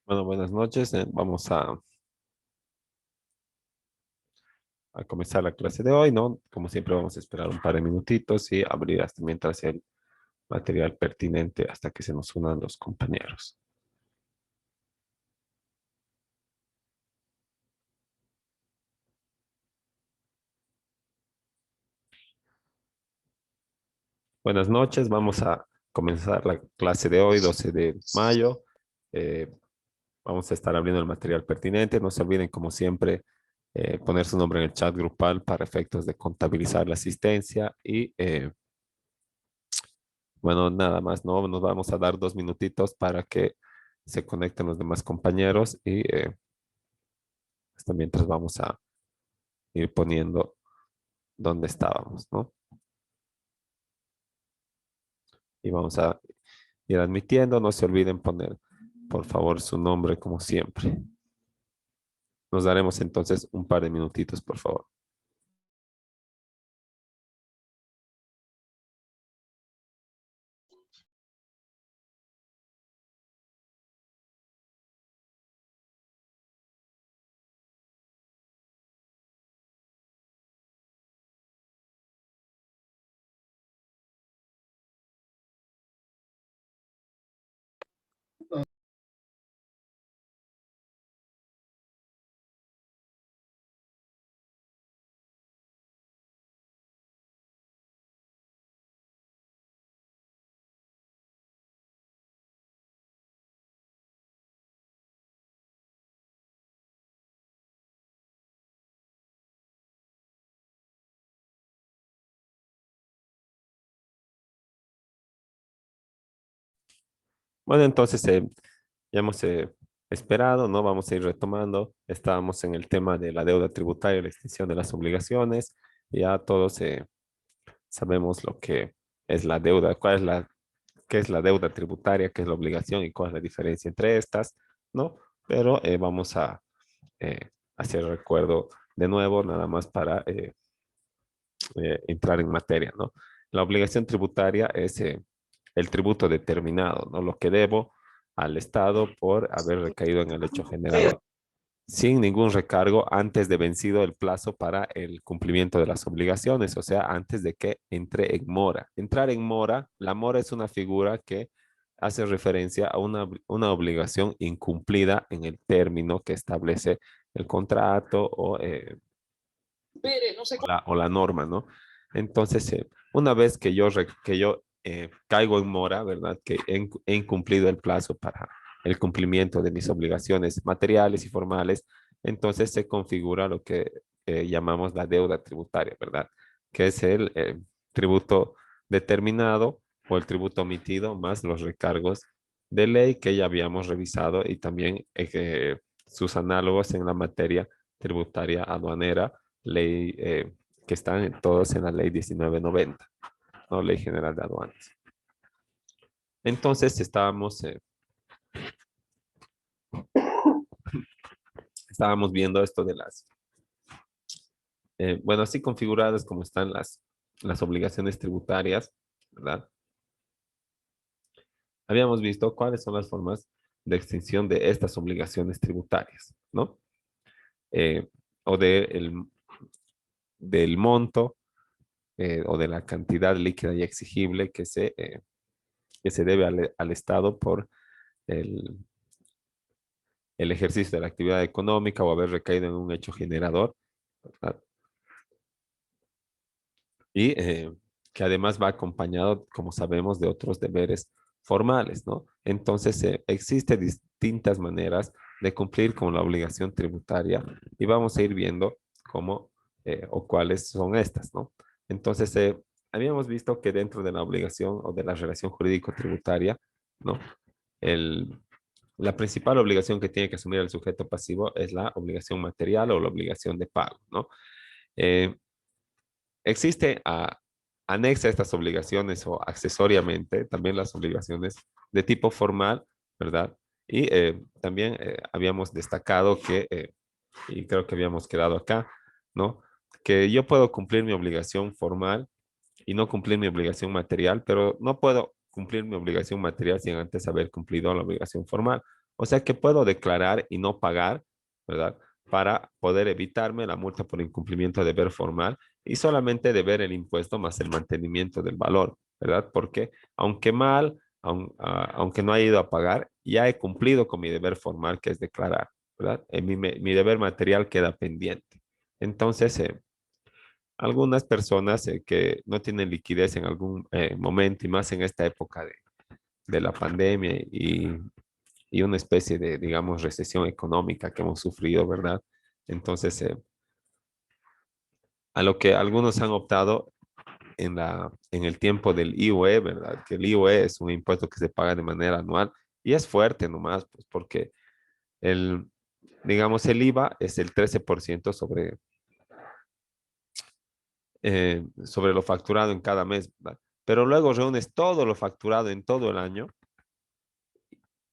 Bueno, buenas noches. Vamos a comenzar la clase de hoy, ¿no? Como siempre vamos a esperar un par de minutitos y abrir hasta mientras el material pertinente hasta que se nos unan los compañeros. Buenas noches. Vamos a comenzar la clase de hoy, 12 de mayo. Eh, Vamos a estar abriendo el material pertinente. No se olviden, como siempre, poner su nombre en el chat grupal para efectos de contabilizar la asistencia y bueno, nada más, ¿no? Nos vamos a dar 2 minutitos para que se conecten los demás compañeros y hasta mientras vamos a ir poniendo donde estábamos, ¿no? Y vamos a ir admitiendo. No se olviden poner, por favor, su nombre como siempre. Nos daremos entonces un par de minutitos, por favor. Bueno, entonces ya hemos esperado, ¿no? Vamos a ir retomando. Estábamos en el tema de la deuda tributaria, la extinción de las obligaciones. Ya todos sabemos lo que es la deuda, qué es la deuda tributaria, qué es la obligación y cuál es la diferencia entre estas, ¿no? Pero vamos a hacer recuerdo de nuevo, nada más para entrar en materia, ¿no? La obligación tributaria es el tributo determinado, ¿no? Lo que debo al Estado por haber recaído en el hecho generador, sin ningún recargo antes de vencido el plazo para el cumplimiento de las obligaciones, o sea, antes de que entre en mora. Entrar en mora, la mora es una figura que hace referencia a una obligación incumplida en el término que establece el contrato o la norma, ¿no? Entonces, una vez que yo caigo en mora, ¿verdad? Que he incumplido el plazo para el cumplimiento de mis obligaciones materiales y formales, entonces se configura lo que llamamos la deuda tributaria, ¿verdad? Que es el tributo determinado o el tributo omitido más los recargos de ley que ya habíamos revisado y también sus análogos en la materia tributaria aduanera, ley que están todos en la ley 1990, ¿no? Ley General de Aduanas. Entonces estábamos viendo esto de bueno, así configuradas como están las obligaciones tributarias, ¿verdad? Habíamos visto cuáles son las formas de extinción de estas obligaciones tributarias, ¿no? Eh, o del monto o de la cantidad líquida y exigible que se debe al Estado por el, el ejercicio de la actividad económica o haber recaído en un hecho generador, ¿verdad? Y que además va acompañado, como sabemos, de otros deberes formales, ¿no? Entonces, existen distintas maneras de cumplir con la obligación tributaria y vamos a ir viendo cómo o cuáles son estas, ¿no? Entonces, habíamos visto que dentro de la obligación o de la relación jurídico-tributaria, ¿no? El, la principal obligación que tiene que asumir el sujeto pasivo es la obligación material o la obligación de pago, ¿no? Eh, Existe anexa a estas obligaciones o accesoriamente también las obligaciones de tipo formal, ¿verdad? Y también habíamos destacado y creo que habíamos quedado acá, ¿no? Que yo puedo cumplir mi obligación formal y no cumplir mi obligación material, pero no puedo cumplir mi obligación material sin antes haber cumplido la obligación formal. O sea que puedo declarar y no pagar, ¿verdad? Para poder evitarme la multa por incumplimiento de deber formal y solamente deber el impuesto más el mantenimiento del valor, ¿verdad? Porque aunque mal, aunque no haya ido a pagar, ya he cumplido con mi deber formal, que es declarar, ¿verdad? Mi deber material queda pendiente. Entonces, algunas personas que no tienen liquidez en algún momento y más en esta época de la pandemia y una especie de, digamos, recesión económica que hemos sufrido, ¿verdad? Entonces, a lo que algunos han optado en el tiempo del IUE, ¿verdad? Que el IUE es un impuesto que se paga de manera anual y es fuerte nomás, pues porque el, digamos, el IVA es el 13% sobre lo facturado en cada mes, ¿verdad? Pero luego reúnes todo lo facturado en todo el año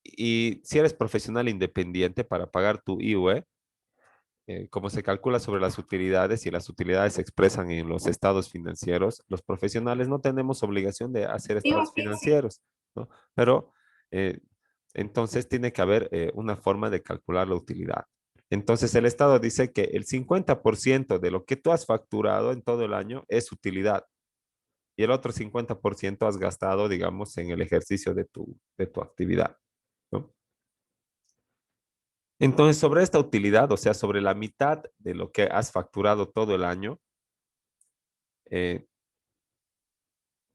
y si eres profesional independiente para pagar tu IUE, como se calcula sobre las utilidades y las utilidades se expresan en los estados financieros, los profesionales no tenemos obligación de hacer estados financieros, ¿no? Pero eh, entonces tiene que haber una forma de calcular la utilidad. Entonces el Estado dice que el 50% de lo que tú has facturado en todo el año es utilidad y el otro 50% has gastado, digamos, en el ejercicio de tu actividad, ¿no? Entonces, sobre esta utilidad, o sea, sobre la mitad de lo que has facturado todo el año, eh,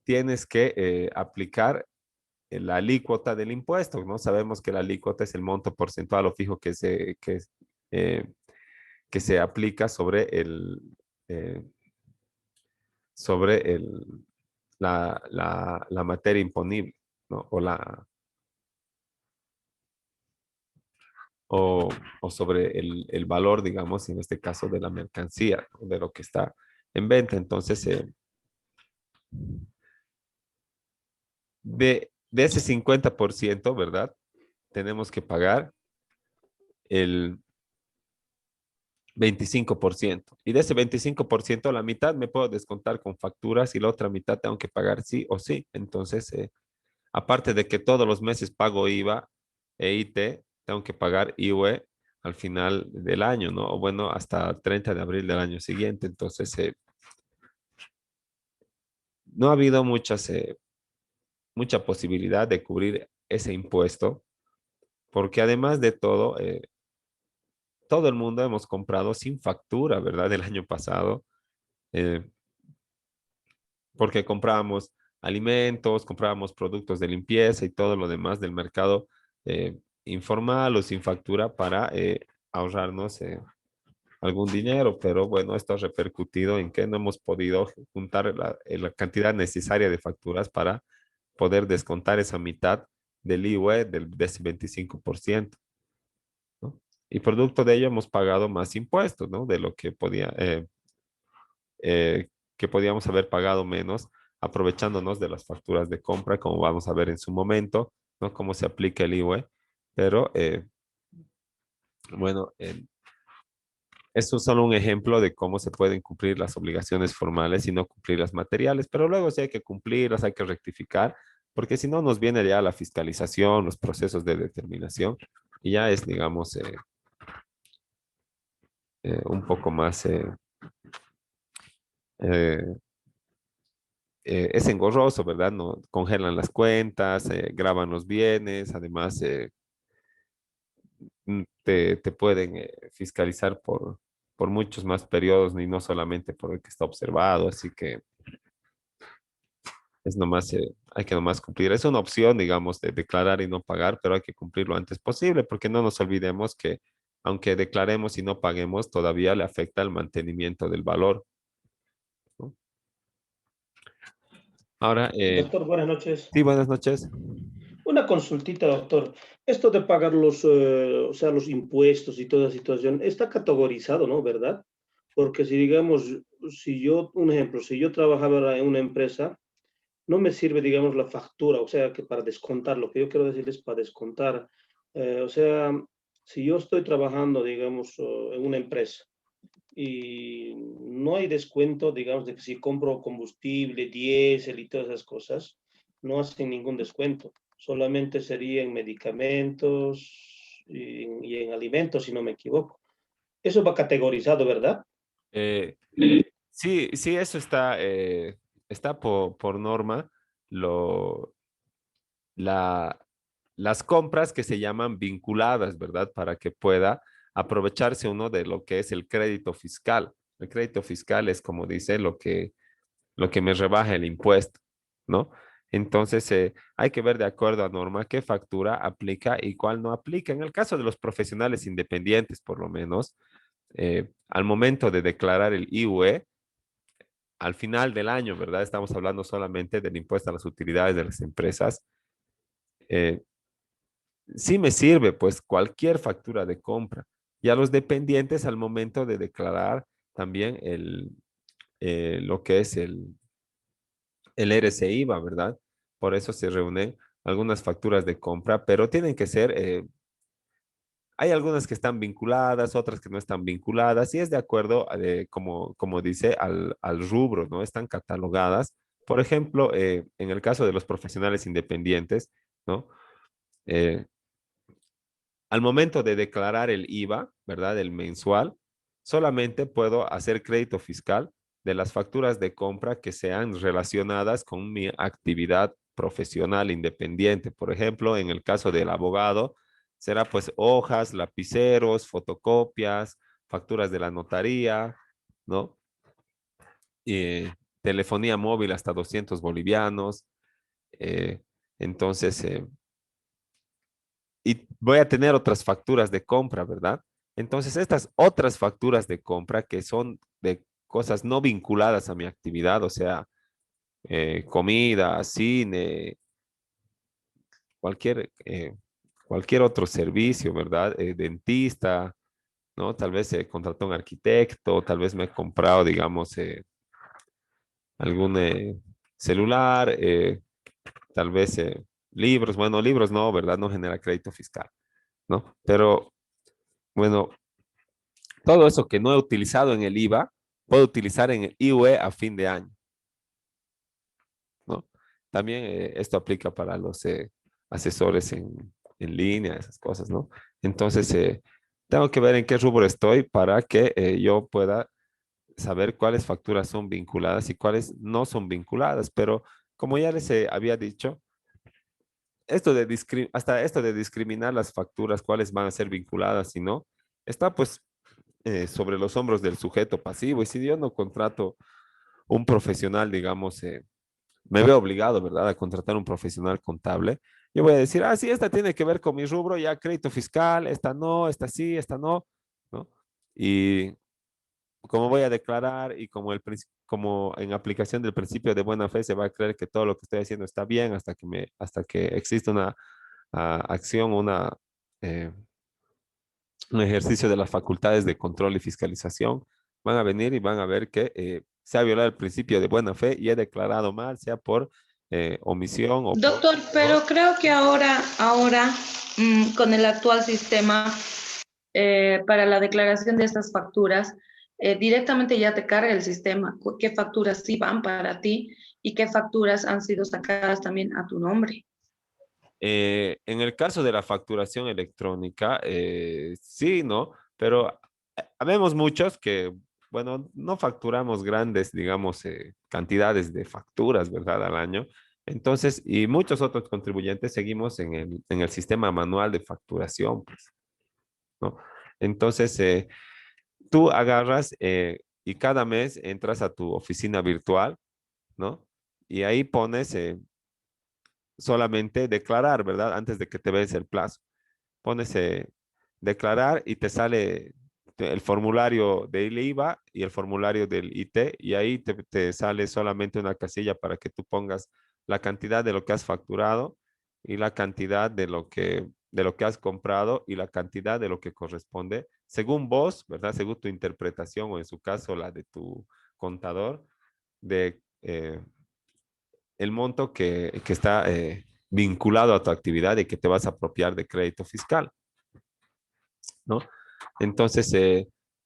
tienes que aplicar la alícuota del impuesto, ¿no? Sabemos que la alícuota es el monto porcentual o fijo eh, que se aplica eh, sobre la materia imponible, ¿no? O, o sobre el valor, digamos, en este caso de la mercancía, ¿no? De lo que está en venta. Entonces, de ese 50%, ¿verdad? Tenemos que pagar el 25%. Y de ese 25%, la mitad me puedo descontar con facturas y la otra mitad tengo que pagar sí o sí. Entonces, aparte de que todos los meses pago IVA e IT, tengo que pagar IUE al final del año, ¿no? O bueno, hasta 30 de abril del año siguiente. Entonces, no ha habido mucha posibilidad de cubrir ese impuesto, porque además de todo el mundo hemos comprado sin factura, ¿verdad? El año pasado, eh, porque comprábamos alimentos, comprábamos productos de limpieza y todo lo demás del mercado informal o sin factura para ahorrarnos algún dinero, pero bueno, esto ha repercutido en que no hemos podido juntar la cantidad necesaria de facturas para poder descontar esa mitad del IVA de ese 25%, ¿no? Y producto de ello hemos pagado más impuestos, ¿no? De lo que podíamos haber pagado menos, aprovechándonos de las facturas de compra, como vamos a ver en su momento, ¿no? Cómo se aplica el IVA, pero bueno, esto es solo un ejemplo de cómo se pueden cumplir las obligaciones formales y no cumplir las materiales, pero luego sí hay que cumplirlas, hay que rectificar, porque si no nos viene ya la fiscalización, los procesos de determinación, y ya es, digamos, un poco más, eh, es engorroso, ¿verdad? No, congelan las cuentas, graban los bienes, además te pueden fiscalizar por muchos más periodos y no solamente por el que está observado, así que es nomás, hay que nomás cumplir. Es una opción, digamos, de declarar y no pagar, pero hay que cumplir lo antes posible, porque no nos olvidemos que aunque declaremos y no paguemos, todavía le afecta el mantenimiento del valor, ¿no? Ahora, Doctor, buenas noches. sí, buenas noches. Una consultita, doctor. Esto de pagar o sea, los impuestos y toda la situación está categorizado, ¿no? ¿Verdad? Porque si digamos, si yo, un ejemplo, si yo trabajaba en una empresa, no me sirve, digamos, la factura, o sea, que para descontar, lo que yo quiero decir es para descontar. O sea, si yo estoy trabajando, digamos, en una empresa y no hay descuento, digamos, de que si compro combustible, diésel y todas esas cosas, no hacen ningún descuento. Solamente serían medicamentos, y en alimentos, si no me equivoco. Eso va categorizado, ¿verdad? Eh, sí, sí, eso está, está por norma. Lo, la, las compras que se llaman vinculadas, ¿verdad? Para que pueda aprovecharse uno de lo que es el crédito fiscal. El crédito fiscal es, como dice, lo que me rebaja el impuesto, ¿no? Entonces, hay que ver de acuerdo a norma qué factura aplica y cuál no aplica. En el caso de los profesionales independientes, por lo menos, al momento de declarar el IUE, al final del año, ¿verdad? Estamos hablando solamente del impuesto a las utilidades de las empresas. eh, sí me sirve, pues, cualquier factura de compra. Y a los dependientes al momento de declarar también lo que es el RCIVA, ¿verdad? Por eso se reúnen algunas facturas de compra, pero tienen que ser, hay algunas que están vinculadas, otras que no están vinculadas, y es de acuerdo, como dice, al rubro, ¿no? Están catalogadas. Por ejemplo, en el caso de los profesionales independientes, ¿no? Eh, Al momento de declarar el IVA, ¿verdad? El mensual, solamente puedo hacer crédito fiscal de las facturas de compra que sean relacionadas con mi actividad profesional independiente. Por ejemplo, en el caso del abogado, será pues hojas, lapiceros, fotocopias, facturas de la notaría, ¿no? Y telefonía móvil hasta 200 bolivianos. eh, entonces, y voy a tener otras facturas de compra, ¿verdad? Entonces, estas otras facturas de compra que son de cosas no vinculadas a mi actividad, o sea, comida, cine, cualquier, cualquier otro servicio, ¿verdad? Dentista, ¿no? Tal vez contraté a un arquitecto, tal vez me he comprado, digamos, algún celular, tal vez libros, bueno, libros no, ¿verdad? No genera crédito fiscal, ¿no? Pero bueno, todo eso que no he utilizado en el IVA, puedo utilizar en el IUE a fin de año, ¿no? También esto aplica para los asesores en línea, esas cosas, ¿no? Entonces, tengo que ver en qué rubro estoy para que yo pueda saber cuáles facturas son vinculadas y cuáles no son vinculadas. Pero como ya les había dicho, hasta esto de discriminar las facturas, cuáles van a ser vinculadas y no, está pues sobre los hombros del sujeto pasivo. Y si yo no contrato un profesional, digamos, me veo obligado, ¿verdad?, a contratar un profesional contable. Yo voy a decir, ah, sí, esta tiene que ver con mi rubro, ya crédito fiscal, esta no, esta sí, esta no, ¿no? Y como voy a declarar y como en aplicación del principio de buena fe se va a creer que todo lo que estoy haciendo está bien hasta que existe una acción, eh, un ejercicio de las facultades de control y fiscalización, van a venir y van a ver que se ha violado el principio de buena fe y he declarado mal, sea por omisión o por Doctor, error. pero creo que ahora, con el actual sistema para la declaración de estas facturas, directamente ya te carga el sistema qué facturas sí van para ti y qué facturas han sido sacadas también a tu nombre. En el caso de la facturación electrónica, sí, ¿no? Pero habemos muchos que, bueno, no facturamos grandes, digamos, cantidades de facturas, ¿verdad? Al año. Entonces, y muchos otros contribuyentes seguimos en el sistema manual de facturación, pues, ¿no? Entonces, tú agarras y cada mes entras a tu oficina virtual, ¿no? Y ahí pones solamente declarar, ¿verdad? Antes de que te vence el plazo. Pones declarar y te sale el formulario del IVA y el formulario del IT y ahí te sale solamente una casilla para que tú pongas la cantidad de lo que has facturado y la cantidad de lo que has comprado y la cantidad de lo que corresponde según vos, ¿verdad? Según tu interpretación o en su caso la de tu contador de el monto que está vinculado a tu actividad y que te vas a apropiar de crédito fiscal, ¿no? Entonces,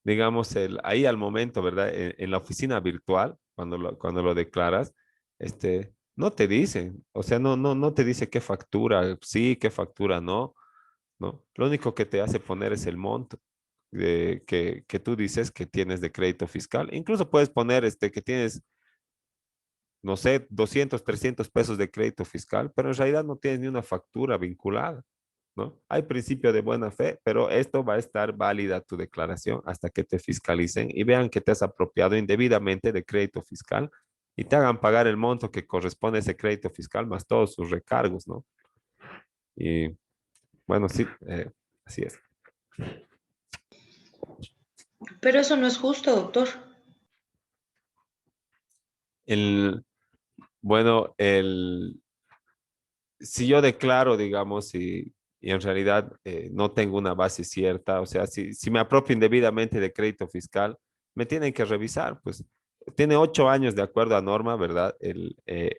digamos, ahí al momento, ¿verdad? En la oficina virtual, cuando lo declaras, no te dicen, o sea, no te dice qué factura sí, qué factura no, ¿no? Lo único que te hace poner es el monto que tú dices que tienes de crédito fiscal. Incluso puedes poner que tienes, no sé, 200, 300 pesos de crédito fiscal, pero en realidad no tienes ni una factura vinculada, ¿no? Hay principio de buena fe, pero esto va a estar válida tu declaración hasta que te fiscalicen y vean que te has apropiado indebidamente de crédito fiscal y te hagan pagar el monto que corresponde a ese crédito fiscal más todos sus recargos, ¿no? Y bueno, sí, así es. Pero eso no es justo, doctor. El, bueno, si yo declaro, digamos, y en realidad no tengo una base cierta, o sea, si me apropio indebidamente de crédito fiscal, me tienen que revisar, pues tiene 8 años de acuerdo a norma, ¿verdad?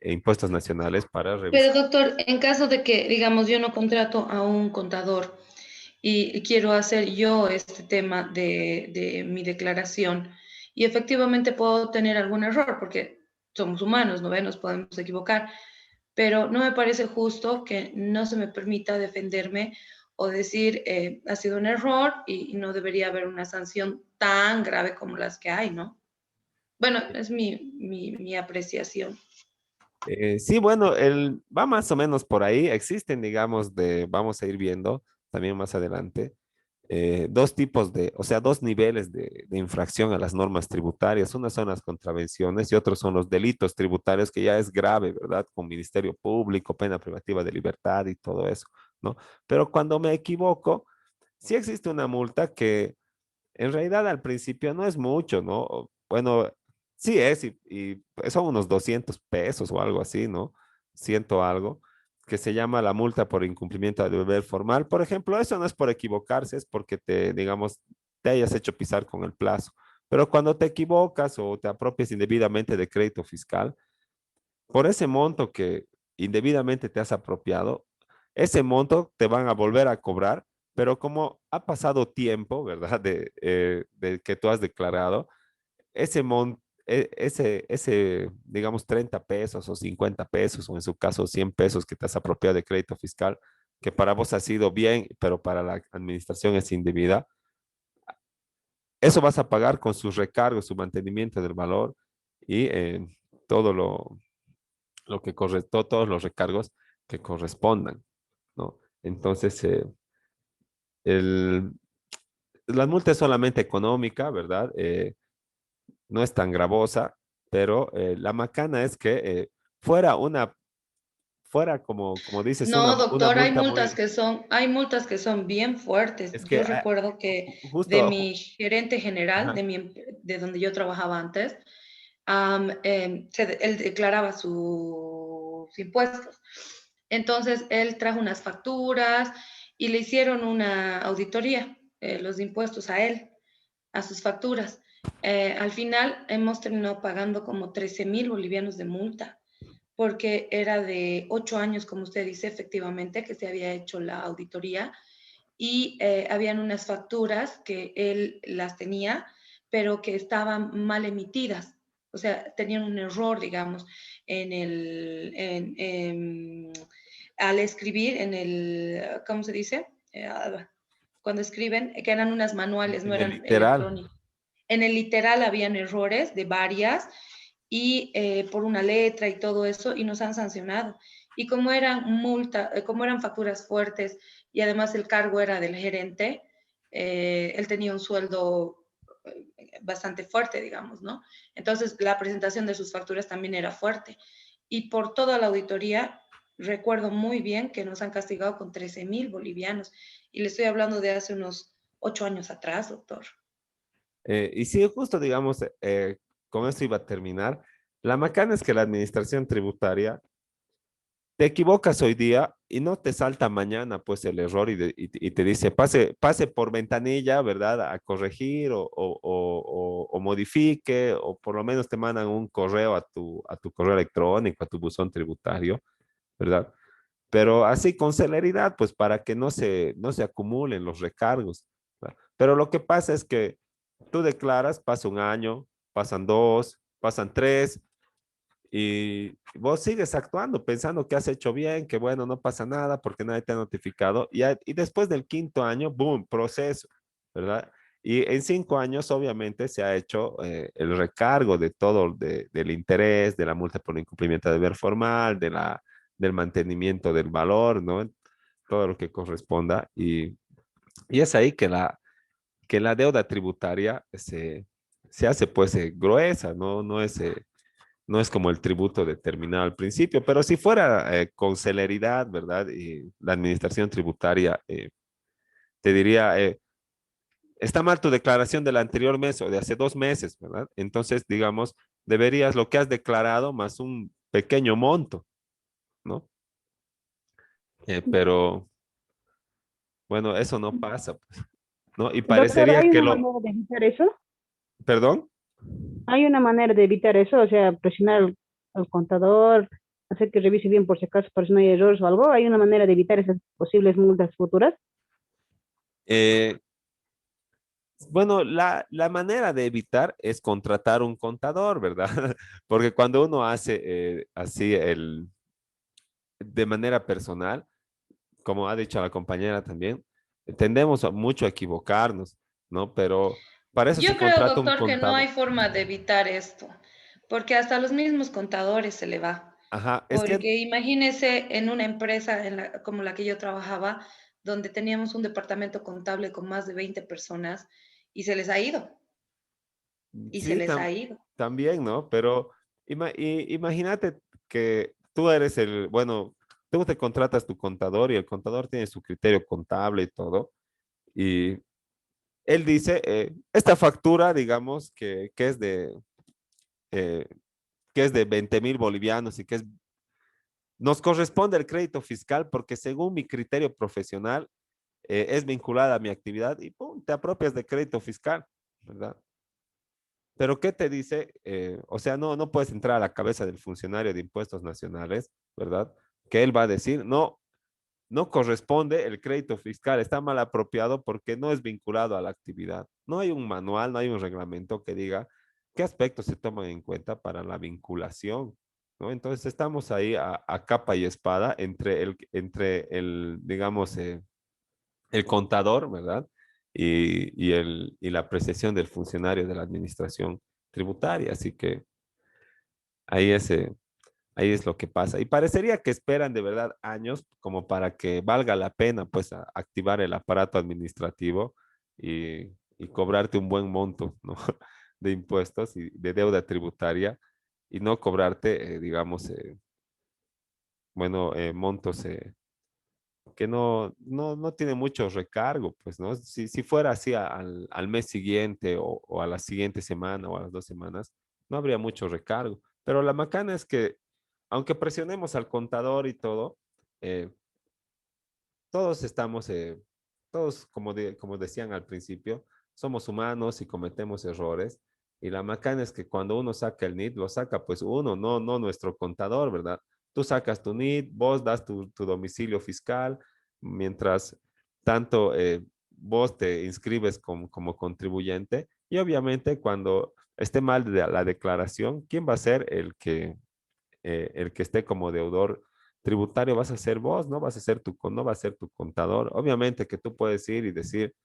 Impuestos nacionales para Pero revisar. doctor, en caso de que, digamos, yo no contrato a un contador y quiero hacer yo este tema de mi declaración y efectivamente puedo tener algún error porque somos humanos, ¿no ve? Nos podemos equivocar, pero no me parece justo que no se me permita defenderme o decir ha sido un error y no debería haber una sanción tan grave como las que hay, ¿no? Bueno, es mi apreciación. Sí, bueno, va más o menos por ahí. Existen, digamos, vamos a ir viendo también más adelante, dos tipos o sea, dos niveles de infracción a las normas tributarias. Unas son las contravenciones y otros son los delitos tributarios, que ya es grave, ¿verdad? Con Ministerio Público, pena privativa de libertad y todo eso, ¿no? Pero cuando me equivoco, sí existe una multa que en realidad al principio no es mucho, ¿no? Bueno, sí es, y son unos 200 pesos o algo así, ¿no? Ciento algo, que se llama la multa por incumplimiento de deber formal. Por ejemplo, eso no es por equivocarse, es porque digamos, te hayas hecho pisar con el plazo. Pero cuando te equivocas o te apropias indebidamente de crédito fiscal, por ese monto que indebidamente te has apropiado, ese monto te van a volver a cobrar, pero como ha pasado tiempo, ¿verdad? De que tú has declarado, digamos, 30 pesos o 50 pesos, o en su caso 100 pesos que te has apropiado de crédito fiscal, que para vos ha sido bien, pero para la administración es indebida, eso vas a pagar con sus recargos, su mantenimiento del valor y todo lo que todos los recargos que correspondan, ¿no? Entonces, el, la multa es solamente económica, ¿verdad? No es tan gravosa, pero la macana es que fuera como dices, No, una doctor, multa muy, hay multas que son bien fuertes. es que Yo recuerdo que de justo, mi gerente general, ajá, de donde yo trabajaba antes, él declaraba sus impuestos. Entonces, él trajo unas facturas y le hicieron una auditoría, los impuestos a él, a sus facturas. Al final, hemos terminado pagando como 13,000 bolivianos de multa porque era de 8 años, como usted dice, efectivamente, que se había hecho la auditoría y habían unas facturas que él las tenía, pero que estaban mal emitidas. O sea, tenían un error, digamos, al escribir en el, ¿cómo se dice? Cuando escriben, que eran unas manuales, no en el eran literal. electrónicas. En el literal habían errores de varias y por una letra y todo eso, y nos han sancionado. Y como eran facturas fuertes y además el cargo era del gerente, él tenía un sueldo bastante fuerte, digamos, ¿no? Entonces la presentación de sus facturas también era fuerte. Y por toda la auditoría, recuerdo muy bien que nos han castigado con 13,000 bolivianos. Y le estoy hablando de hace unos 8 años atrás, doctor. Y sí, justo, digamos, con esto iba a terminar. La macana es que la administración tributaria te equivocas hoy día y no te salta mañana pues el error y te dice pase por ventanilla, ¿verdad? A corregir o modifique o por lo menos te mandan un correo a tu correo electrónico, a tu buzón tributario, ¿verdad? Pero así con celeridad, pues para que no se acumulen los recargos, ¿verdad? Pero lo que pasa es que tú declaras, pasa un año, pasan dos, pasan tres, y vos sigues actuando pensando que has hecho bien, que bueno, no pasa nada porque nadie te ha notificado. Y después del quinto año, boom, proceso, ¿verdad? Y en 5 años, obviamente, se ha hecho el recargo de todo, del interés, de la multa por incumplimiento de deber formal, del mantenimiento del valor, ¿no? Todo lo que corresponda. Y es ahí que la deuda tributaria se hace pues gruesa, ¿no? No es como el tributo determinado al principio, pero si fuera con celeridad, ¿verdad? Y la administración tributaria te diría, está mal tu declaración del anterior mes o de hace 2 meses, ¿verdad? Entonces, digamos, deberías lo que has declarado más un pequeño monto, ¿no? Pero bueno, eso no pasa, pues, ¿no? Y Doctor, parecería ¿hay que una lo, manera de evitar eso? perdón. ¿Hay una manera de evitar eso? O sea, presionar al contador, hacer que revise bien por si acaso, por si no hay errores o algo. ¿Hay una manera de evitar esas posibles multas futuras? Eh, Bueno, la manera de evitar es contratar un contador, ¿verdad? Porque cuando uno hace así de manera personal, como ha dicho la compañera también, tendemos mucho a equivocarnos, ¿no? Pero para eso se Yo creo, contrata un doctor, que no contador. hay forma de evitar esto, porque hasta los mismos contadores se le va. Ajá, es que Porque imagínese en una empresa como la que yo trabajaba, donde teníamos un departamento contable con más de 20 personas y se les ha ido, y se sí, les ha ido. también, ¿no? Pero imagínate que tú eres bueno, tú te contratas tu contador y el contador tiene su criterio contable y todo. Y él dice, esta factura, digamos, eh, que es de 20,000 bolivianos y nos corresponde el crédito fiscal porque según mi criterio profesional es vinculada a mi actividad y pum, te apropias de crédito fiscal, ¿verdad? Pero ¿qué te dice? O sea, no puedes entrar a la cabeza del funcionario de impuestos nacionales, ¿verdad? Que él va a decir, no corresponde el crédito fiscal, está mal apropiado porque no es vinculado a la actividad. No hay un manual, no hay un reglamento que diga qué aspectos se toman en cuenta para la vinculación, ¿no? Entonces estamos ahí a capa y espada entre el digamos, el contador, ¿verdad? Y la apreciación del funcionario de la administración tributaria. Así que ahí es, ahí es lo que pasa. Y parecería que esperan de verdad años como para que valga la pena pues activar el aparato administrativo y cobrarte un buen monto, ¿no? de impuestos y de deuda tributaria y no cobrarte, digamos, bueno, montos que no tienen mucho recargo, pues, ¿no? Si fuera así al mes siguiente o a la siguiente semana o a las 2 semanas, no habría mucho recargo. Pero la macana es que aunque presionemos al contador y todo, eh, todos estamos, todos, como decían al principio, somos humanos y cometemos errores. Y la macana es que cuando uno saca el NIT, lo saca pues uno, no nuestro contador, ¿verdad? Tú sacas tu NIT, vos das tu domicilio fiscal, mientras tanto vos te inscribes como contribuyente y obviamente cuando esté mal la declaración, ¿quién va a ser el que esté como deudor tributario? Vas a ser vos, no vas a ser no va a ser tu contador. Obviamente que tú puedes ir y decir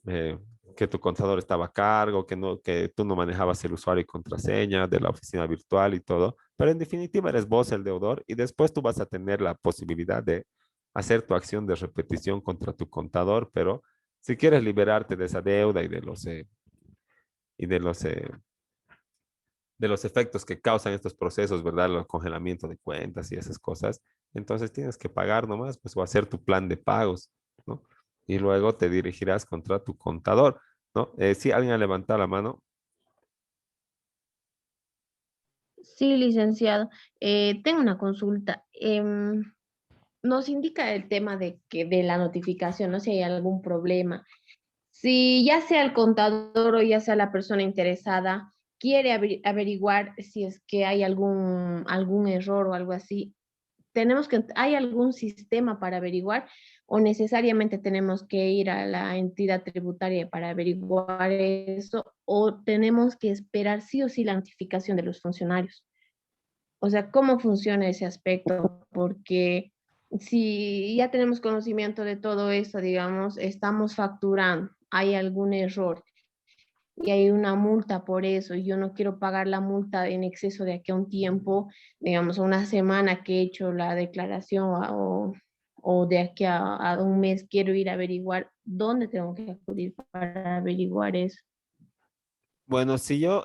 eh, que tu contador estaba a cargo, que tú no manejabas el usuario y contraseña de la oficina virtual y todo, pero en definitiva eres vos el deudor y después tú vas a tener la posibilidad de hacer tu acción de repetición contra tu contador, pero si quieres liberarte de esa deuda y de los efectos que causan estos procesos, ¿verdad? El congelamiento de cuentas y esas cosas. Entonces tienes que pagar nomás, pues, o hacer tu plan de pagos, ¿no? Y luego te dirigirás contra tu contador, ¿no? Si alguien ha levantado la mano. Sí, licenciado. Tengo una consulta. Nos indica el tema de la notificación, ¿no? Si hay algún problema. Si ya sea el contador o ya sea la persona interesada, quiere averiguar si es que hay algún error o algo así, ¿hay algún sistema para averiguar o necesariamente tenemos que ir a la entidad tributaria para averiguar eso o tenemos que esperar sí o sí la notificación de los funcionarios? O sea, ¿cómo funciona ese aspecto? Porque si ya tenemos conocimiento de todo esto, digamos, estamos facturando, hay algún error y hay una multa por eso, y yo no quiero pagar la multa en exceso de aquí a un tiempo, digamos, una semana que he hecho la declaración o de aquí a un mes quiero ir a averiguar dónde tengo que acudir para averiguar eso. Bueno, si yo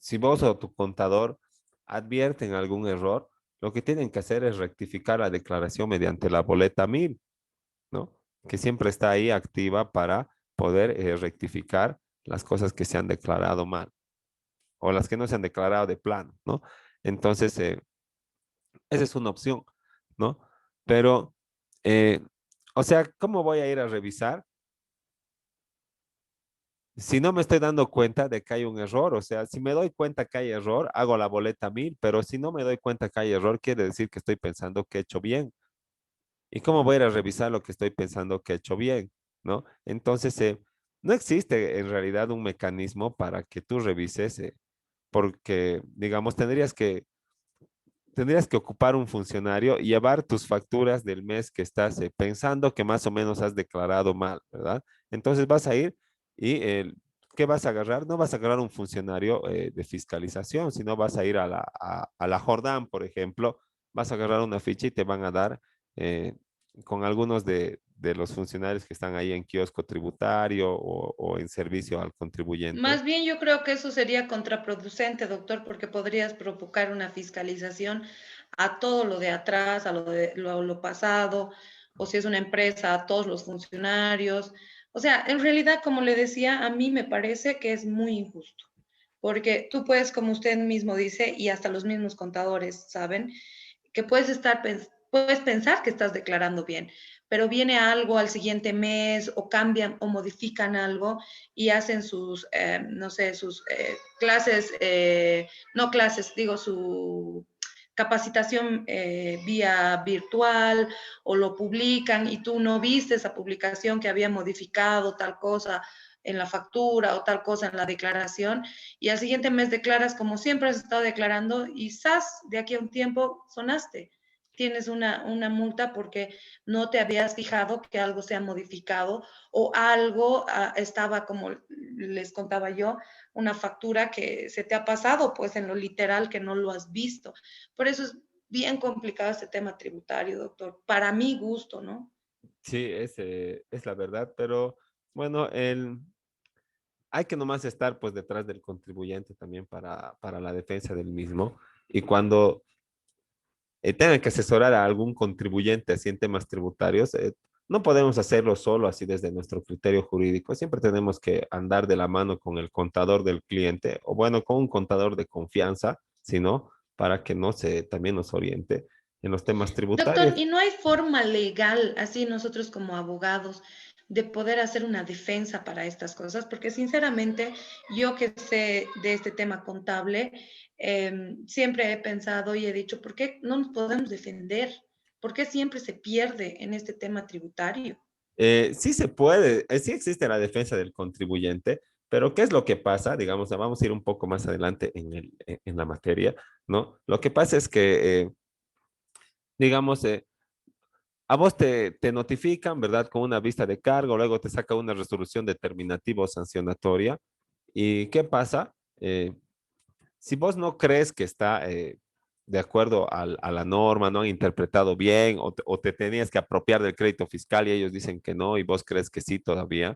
si vos o tu contador advierten algún error, lo que tienen que hacer es rectificar la declaración mediante la boleta 1000, ¿no? Que siempre está ahí activa para poder rectificar las cosas que se han declarado mal o las que no se han declarado de plano, ¿no? Entonces, esa es una opción, ¿no? Pero, eh, o sea, ¿cómo voy a ir a revisar si no me estoy dando cuenta de que hay un error? O sea, si me doy cuenta que hay error, hago la boleta 1000, pero si no me doy cuenta que hay error, quiere decir que estoy pensando que he hecho bien. ¿Y cómo voy a ir a revisar lo que estoy pensando que he hecho bien? ¿No? Entonces, no existe en realidad un mecanismo para que tú revises, porque, digamos, tendrías que ocupar un funcionario y llevar tus facturas del mes que estás pensando que más o menos has declarado mal, ¿verdad? Entonces vas a ir y ¿qué vas a agarrar? No vas a agarrar un funcionario de fiscalización, sino vas a ir a la Jordán, por ejemplo, vas a agarrar una ficha y te van a dar con algunos de los funcionarios que están ahí en kiosco tributario o en servicio al contribuyente. Más bien yo creo que eso sería contraproducente, doctor, porque podrías provocar una fiscalización a todo lo de atrás, a lo pasado, o si es una empresa, a todos los funcionarios. O sea, en realidad, como le decía, a mí me parece que es muy injusto, porque tú puedes, como usted mismo dice, y hasta los mismos contadores saben, que puedes pensar que estás declarando bien, pero viene algo al siguiente mes o cambian o modifican algo y hacen sus, no sé, sus clases, no clases, digo, su capacitación vía virtual o lo publican y tú no viste esa publicación que había modificado tal cosa en la factura o tal cosa en la declaración y al siguiente mes declaras como siempre has estado declarando y ¡zas! De aquí a un tiempo sonaste. Tienes una multa porque no te habías fijado que algo se ha modificado o algo estaba, como les contaba yo, una factura que se te ha pasado, pues en lo literal que no lo has visto. Por eso es bien complicado este tema tributario, doctor, para mi gusto, ¿no? Sí, es la verdad, pero bueno, hay que nomás estar pues detrás del contribuyente también para la defensa del mismo. Y cuando tengan que asesorar a algún contribuyente así en temas tributarios, no podemos hacerlo solo así desde nuestro criterio jurídico. Siempre tenemos que andar de la mano con el contador del cliente o bueno, con un contador de confianza, sino para que no se también nos oriente en los temas Doctor, tributarios. ¿y no hay forma legal, así nosotros como abogados, de poder hacer una defensa para estas cosas? Porque sinceramente, yo que sé de este tema contable, siempre he pensado y he dicho, ¿por qué no nos podemos defender? ¿Por qué siempre se pierde en este tema tributario? Sí se puede, sí existe la defensa del contribuyente, pero ¿qué es lo que pasa? Digamos, vamos a ir un poco más adelante en la materia, ¿no? Lo que pasa es que, digamos, a vos te notifican, ¿verdad? Con una vista de cargo, luego te saca una resolución determinativa o sancionatoria. ¿Y qué pasa? Si vos no crees que está de acuerdo a la norma, no han interpretado bien o te tenías que apropiar del crédito fiscal y ellos dicen que no y vos crees que sí todavía,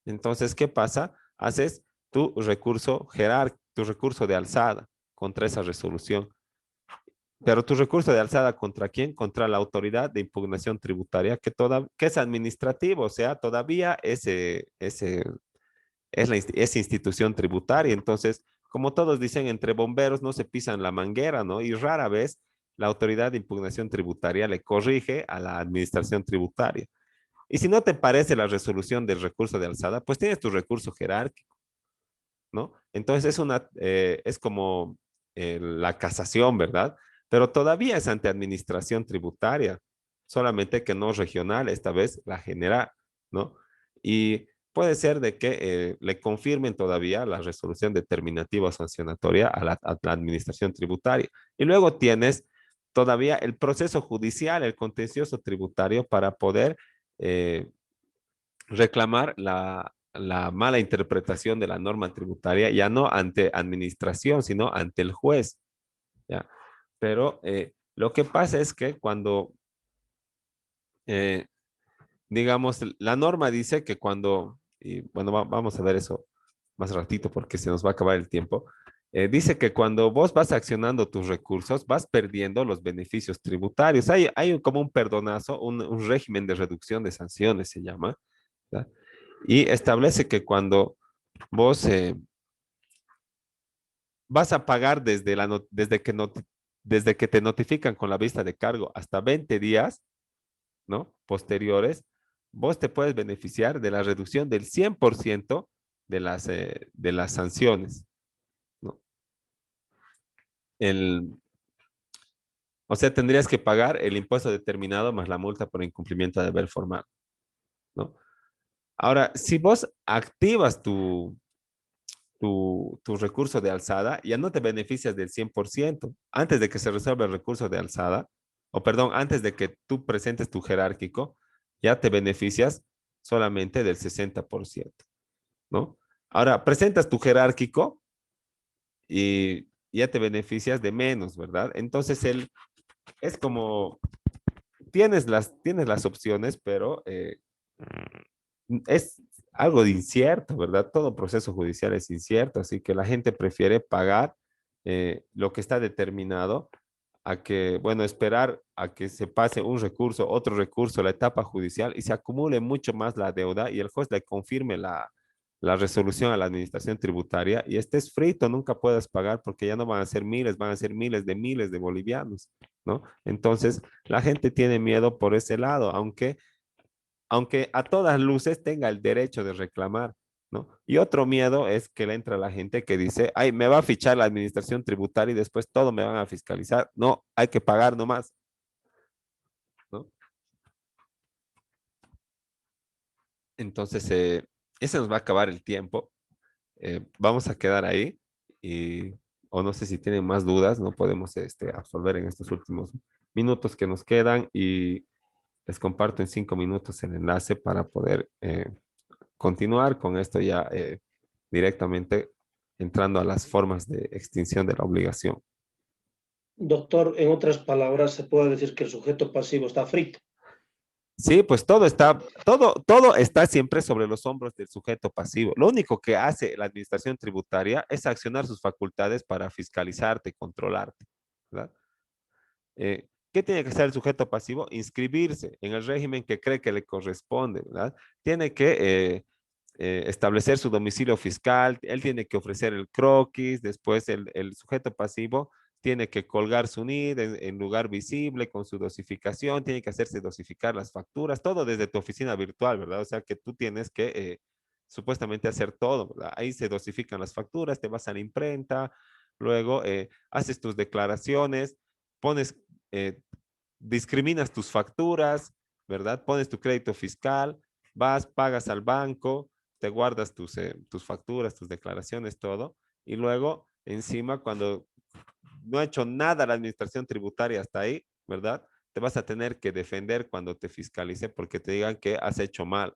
entonces, ¿qué pasa? Haces tu recurso jerárquico, tu recurso de alzada contra esa resolución. Pero tu recurso de alzada contra quién? Contra la autoridad de impugnación tributaria que es administrativo, o sea, todavía es institución tributaria. Entonces, como todos dicen, entre bomberos no se pisan la manguera, ¿no? Y rara vez la autoridad de impugnación tributaria le corrige a la administración tributaria. Y si no te parece la resolución del recurso de alzada, pues tienes tu recurso jerárquico, ¿no? Entonces es como la casación, ¿verdad? Pero todavía es ante administración tributaria, solamente que no regional, esta vez la general, ¿no? Y puede ser de que le confirmen todavía la resolución determinativa o sancionatoria a la administración tributaria. Y luego tienes todavía el proceso judicial, el contencioso tributario para poder reclamar la mala interpretación de la norma tributaria, ya no ante administración, sino ante el juez. ¿Ya? Pero lo que pasa es que cuando, eh, digamos, la norma dice que cuando, y bueno, vamos a ver eso más ratito porque se nos va a acabar el tiempo. Dice que cuando vos vas accionando tus recursos, vas perdiendo los beneficios tributarios. Hay como un perdonazo, un régimen de reducción de sanciones se llama, ¿verdad? Y establece que cuando vos vas a pagar desde que te notifican con la vista de cargo hasta 20 días, ¿no? Posteriores, vos te puedes beneficiar de la reducción del 100% de las sanciones, ¿no? El, o sea, tendrías que pagar el impuesto determinado más la multa por incumplimiento de deber formal, ¿no? Ahora, si vos activas tu recurso de alzada, ya no te beneficias del 100%. Antes de que se resuelva el recurso de alzada, o perdón, antes de que tú presentes tu jerárquico, ya te beneficias solamente del 60%, ¿no? Ahora, presentas tu jerárquico y ya te beneficias de menos, ¿verdad? Entonces, es como, tienes las opciones, pero es algo de incierto, ¿verdad? Todo proceso judicial es incierto, así que la gente prefiere pagar lo que está determinado a que, bueno, esperar a que se pase un recurso, otro recurso, la etapa judicial y se acumule mucho más la deuda y el juez le confirme la resolución a la administración tributaria y estés frito, nunca puedas pagar porque ya no van a ser miles, van a ser miles de bolivianos, ¿no? Entonces, la gente tiene miedo por ese lado, aunque a todas luces tenga el derecho de reclamar, ¿no? Y otro miedo es que le entra la gente que dice, ay, me va a fichar la administración tributaria y después todo me van a fiscalizar. No, hay que pagar nomás, ¿no? Entonces, ese nos va a acabar el tiempo. Vamos a quedar ahí y, o no sé si tienen más dudas, no podemos absolver en estos últimos minutos que nos quedan y les comparto en 5 minutos el enlace para poder continuar con esto ya directamente entrando a las formas de extinción de la obligación. Doctor, en otras palabras, se puede decir que el sujeto pasivo está frito. Sí, pues todo está siempre sobre los hombros del sujeto pasivo. Lo único que hace la administración tributaria es accionar sus facultades para fiscalizarte, controlarte, ¿verdad? ¿Qué tiene que hacer el sujeto pasivo? Inscribirse en el régimen que cree que le corresponde, ¿verdad? Tiene que establecer su domicilio fiscal, él tiene que ofrecer el croquis, después el sujeto pasivo tiene que colgar su NID en lugar visible con su dosificación, tiene que hacerse dosificar las facturas, todo desde tu oficina virtual, ¿verdad? O sea que tú tienes que supuestamente hacer todo, ¿verdad? Ahí se dosifican las facturas, te vas a la imprenta, luego haces tus declaraciones, pones, eh, discriminas tus facturas, ¿verdad? Pones tu crédito fiscal, vas, pagas al banco, te guardas tus facturas, tus declaraciones, todo, y luego encima cuando no ha hecho nada la administración tributaria hasta ahí, ¿verdad? Te vas a tener que defender cuando te fiscalice porque te digan que has hecho mal,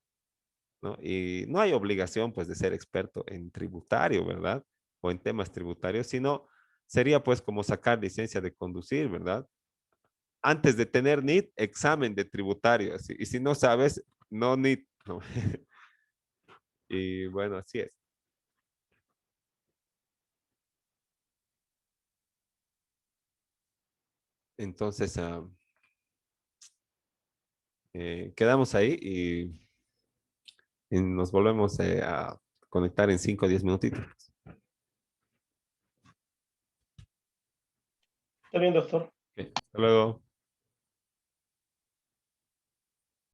¿no? Y no hay obligación, pues, de ser experto en tributario, ¿verdad? O en temas tributarios, sino sería, pues, como sacar licencia de conducir, ¿verdad? Antes de tener NIT, examen de tributario, así. Y si no sabes, no NIT, ¿no? Y bueno, así es. Entonces, quedamos ahí y nos volvemos a conectar en 5 o 10 minutitos. Está bien, doctor. Ok, hasta luego.